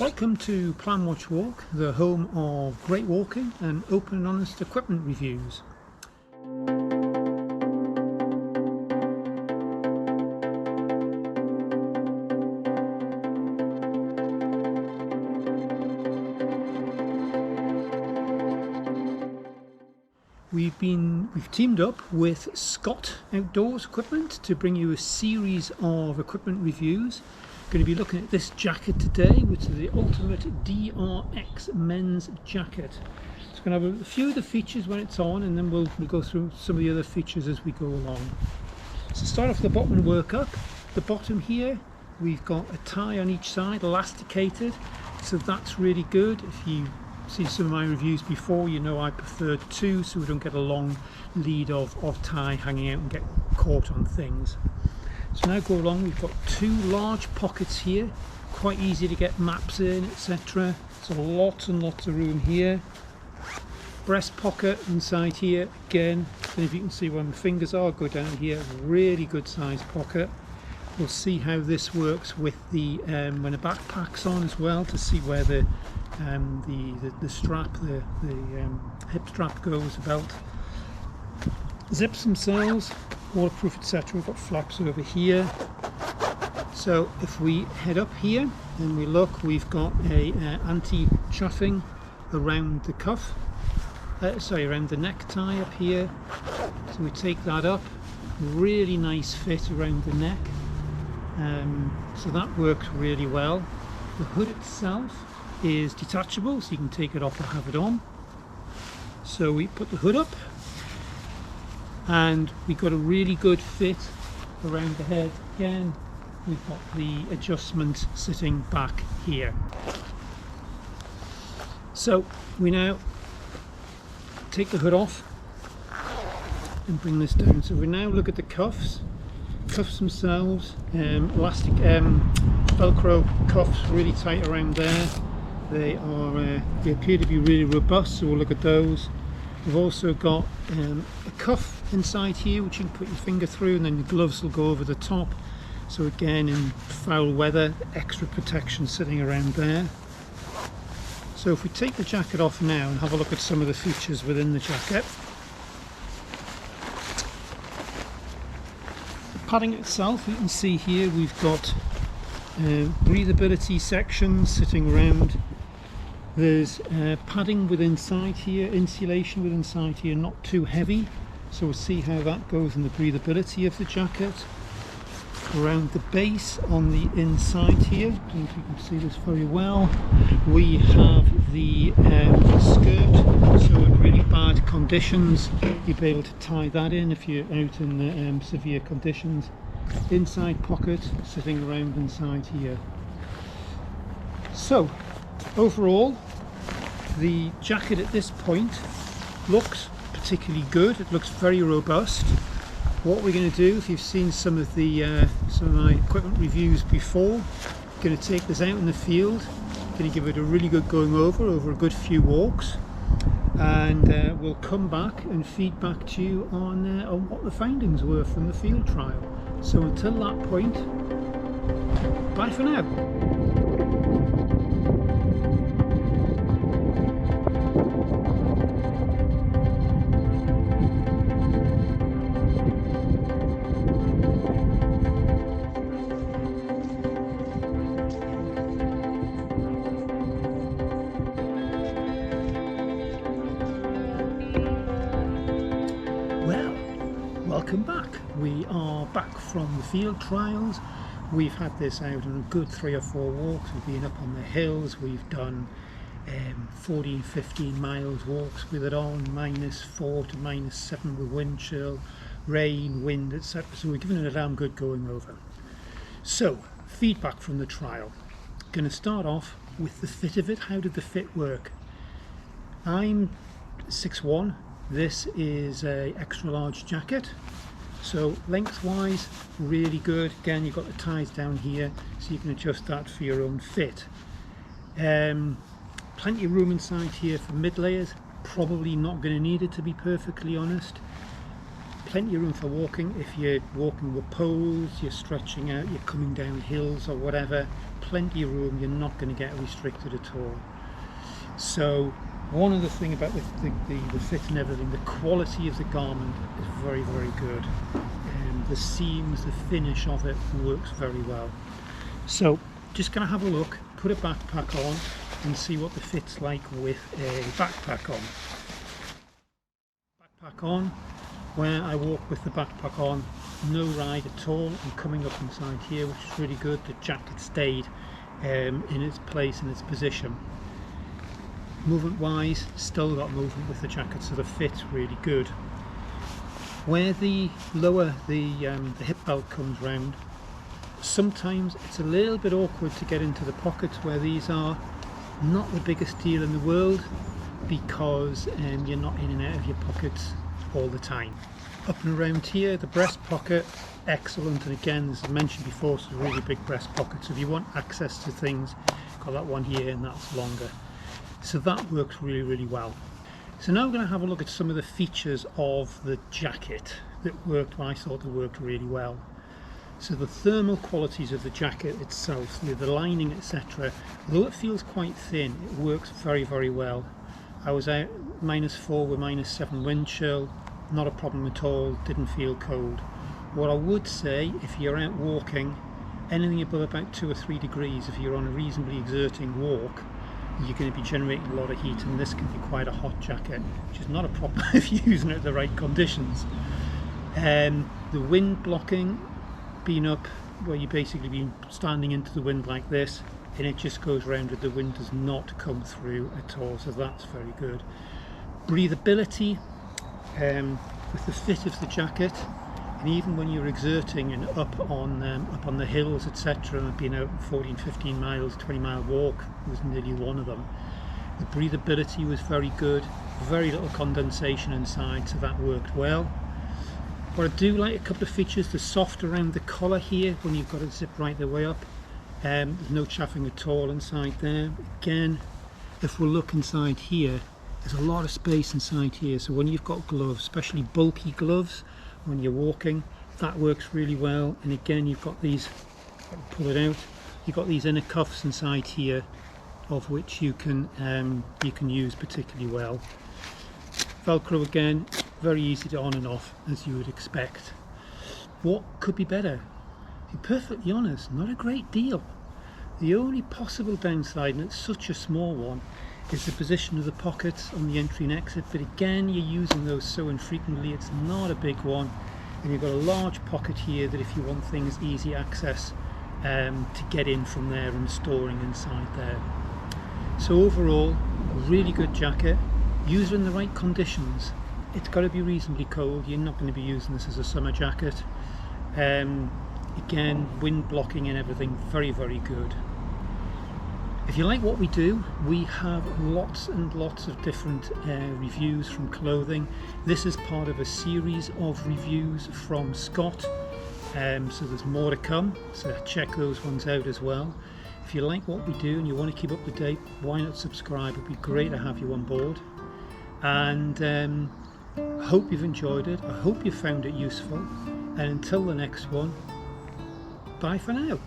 Welcome to Plan Watch Walk, the home of great walking and open and honest equipment reviews. We've teamed up with Scott Outdoors Equipment to bring you a series of equipment reviews. Going to be looking at this jacket today, which is the Ultimate DRX men's jacket. It's going to have a few of the features when it's on, and then we'll go through some of the other features as we go along. So start off the bottom and work up. The bottom here, we've got a tie on each side, elasticated, so that's really good. If you seen some of my reviews before, you know I prefer two, so we don't get a long lead of tie hanging out and get caught on things. So now go along, we've got two large pockets here, quite easy to get maps in, etc. So lots and lots of room here. Breast pocket inside here, again, and if you can see where my fingers are, go down here, really good sized pocket. We'll see how this works with the when a backpack's on as well, to see where the strap, the hip strap goes, the belt. Zips themselves, waterproof, etc. We've got flaps over here. So if we head up here and we look, we've got a anti-chafing around the cuff, around the necktie up here. So we take that up, really nice fit around the neck. So that works really well. The hood itself is detachable, so you can take it off or have it on. So we put the hood up, and we've got a really good fit around the head. Again, we've got the adjustment sitting back here. So we now take the hood off and bring this down. So we now look at the cuffs. Cuffs themselves, elastic Velcro cuffs, really tight around there. They appear to be really robust, so we'll look at those. We've also got a cuff inside here which you can put your finger through, and then the gloves will go over the top. So again, in foul weather, extra protection sitting around there. So if we take the jacket off now and have a look at some of the features within the jacket. The padding itself, you can see here we've got breathability sections sitting around. There's padding with inside here, insulation with inside here, not too heavy, so we'll see how that goes in the breathability of the jacket. Around the base on the inside here, I don't know if you can see this very well, we have the skirt, so in really bad conditions you'll be able to tie that in if you're out in severe conditions. Inside pocket sitting around inside here. So overall, the jacket at this point looks particularly good. It looks very robust. What we're going to do, if you've seen some of my equipment reviews before, going to take this out in the field, going to give it a really good going over a good few walks, and we'll come back and feed back to you on what the findings were from the field trial. So until that point, bye for now. Welcome back. We are back from the field trials. We've had this out on a good 3 or 4 walks. We've been up on the hills. We've done 14, 15 miles walks with it on, -4 to -7 with wind chill, rain, wind, etc. So we're giving it a damn good going over. So feedback from the trial. Going to start off with the fit of it. How did the fit work? I'm 6'1". This is a extra large jacket, so lengthwise really good. Again, you've got the ties down here, so you can adjust that for your own fit. Plenty of room inside here for mid layers. Probably not going to need it, to be perfectly honest. plenty of room for walking. If you're walking with poles, you're stretching out, you're coming down hills or whatever, plenty of room, you're not going to get restricted at all. So one other thing about the fit and everything, the quality of the garment is very, very good. The seams, the finish of it works very well. So just going to have a look, put a backpack on and see what the fit's like with a backpack on. Backpack on, where I walk with the backpack on, no ride at all. I'm coming up inside here, which is really good. The jacket stayed in its place, in its position. Movement wise, still got movement with the jacket, so the fit's really good. Where the lower the hip belt comes round, sometimes it's a little bit awkward to get into the pockets where these are. Not the biggest deal in the world, because you're not in and out of your pockets all the time. Up and around here, the breast pocket, excellent, and again, as I mentioned before, it's a really big breast pocket, so if you want access to things, got that one here and that's longer. So that works really, really well. So now we're going to have a look at some of the features of the jacket that worked, I thought they worked really well. So the thermal qualities of the jacket itself, the lining, etc., although it feels quite thin, it works very, very well. I was out -4 with -7 wind chill, not a problem at all, didn't feel cold. What I would say, if you're out walking, anything above about 2 or 3 degrees, if you're on a reasonably exerting walk, you're going to be generating a lot of heat, and this can be quite a hot jacket, which is not a problem if you're using it at the right conditions. The wind blocking, being up where you basically be standing into the wind like this, and it just goes round and the wind does not come through at all, so that's very good. Breathability, with the fit of the jacket, and even when you're exerting and up on the hills, etc., and I've been out 14-15 miles, 20-mile walk was nearly one of them. The breathability was very good, very little condensation inside, so that worked well. What I do like, a couple of features, the soft around the collar here when you've got it zipped right the way up. There's no chaffing at all inside there. Again, if we look inside here, there's a lot of space inside here, so when you've got gloves, especially bulky gloves, when you're walking, that works really well. And again, you've got these, pull it out, you've got these inner cuffs inside here, of which you can use particularly well. Velcro again, very easy to on and off, as you would expect. What could be better? To be perfectly honest, not a great deal. The only possible downside, and it's such a small one, is the position of the pockets on the entry and exit, but again, you're using those so infrequently, it's not a big one. And you've got a large pocket here that if you want things easy access to get in from there and storing inside there. So overall, really good jacket. Use it in the right conditions. It's got to be reasonably cold, you're not going to be using this as a summer jacket. Again, wind blocking and everything, very, very good. If you like what we do, we have lots and lots of different reviews from clothing. This is part of a series of reviews from Scott, so there's more to come, so check those ones out as well. If you like what we do and you want to keep up to date, why not subscribe? It'd be great to have you on board. And I hope you've enjoyed it, I hope you found it useful, and until the next one, bye for now.